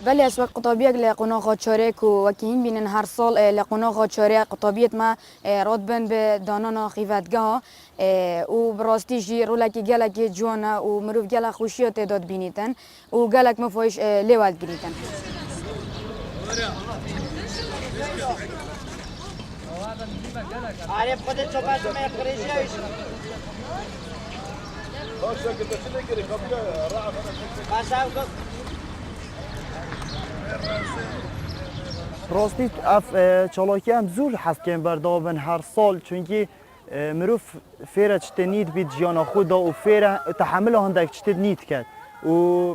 ولی از وقت قطابیت لقنا خاچاره کو وکیین بینن هر سال لقنا خاچاره قطابیت ما راد بن به دانان خیفتگاه و براستی جی رولکی گلک جوانا و مروف گلک خوشیات داد بینیتن و گلک مفایش لیوالد گریتن. عارف خودت صحبت می‌کردی؟ باشه که چه نگیری قبل راه راستی اف چالاکی هم زور هست که بردابن هر سال چونکی مروف فیره چته نید بید جیانا خود و فیره تحمل هندک چته نید کرد و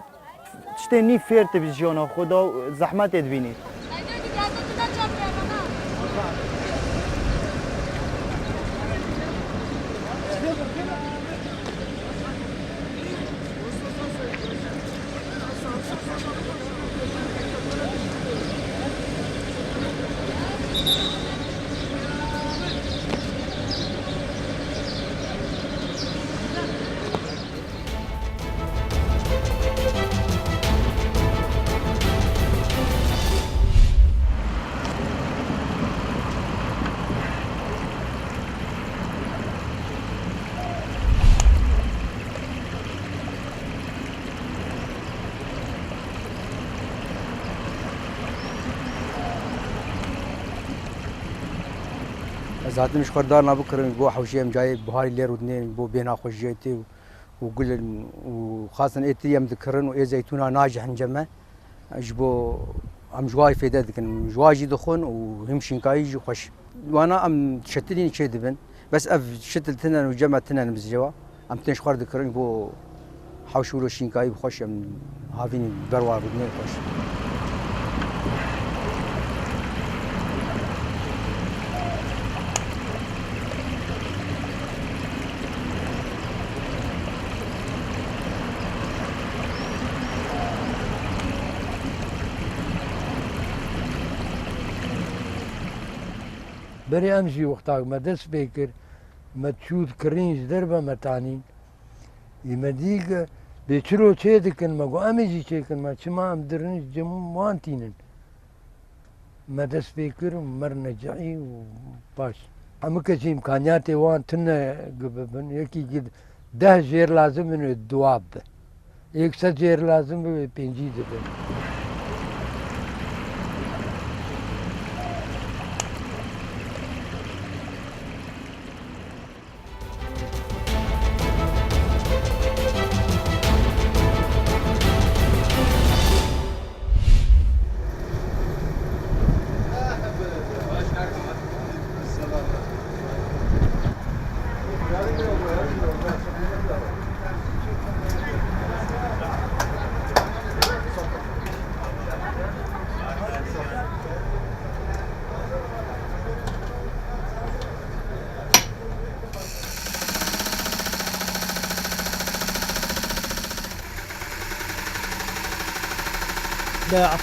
چته نید فیرت بید جیانا خود و زحمت بینید. زاتم مش خردار نبكر بو حوشيم جاي بهاي لير ودنين بو بينا خوجيتي وقل وخاصة ايتي يم ذكرن واي زيتونا ناجح نجمع جبو ام جواي في دكن جواجي دخون وهمشين كايجي خوش وانا ام شتلين شي دبن بس اف شتلتنا وجمعتنا بزجوا ام تنش خرد ذكرن بو حوشولو شينكاي بخوش ام هافين بروار ودنين خوش بري امشي وقتها ما دس بيكر ما تشوف كرينج دربه متانين يمديك بيشرو تشيدكن ما قو امجي تشيكن ما شما ام درنج جم وانتينن ما دس بيكر مرنا جعي وباش اما كشي امكانياتي وان تنا قببن يكي جد 10 جير لازم من الدواب 100 جير لازم بينجي دبن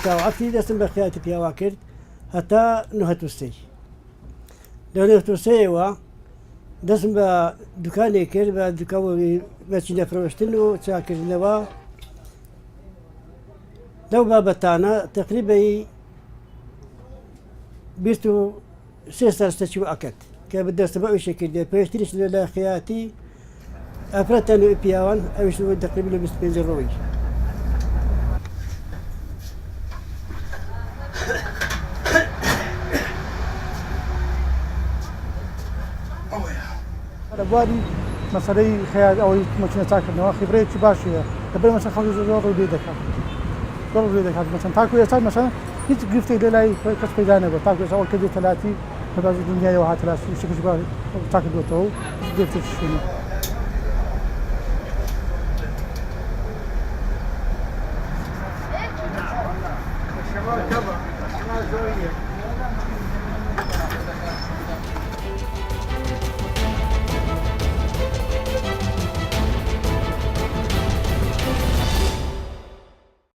عفتي دسم بخياتي في واكرت حتى نهتوسي لو نهتوسي وا دسم بدكاني كير بدكاو ماشي فروشتنو تشاكر لوا لو بابتانا تقريبا بيرتو سيستر ستشو اكت كي بدي استبقى شكل دي بيشتريش لا خياتي افرتنو بياوان او شو تقريبا بس بنزروي بوادي مسألة خيال أو مثلا تاكل نوا خبرة تباشية قبل مثلا خلص زور بيدك زور بيدك مثلا تاكل يسال مثلا هيك قفتي للاي كسب جانب تاكل أول كذي 30 فبعد الدنيا يوها 30 شكل شباب تاكل دوتو قفتي شنو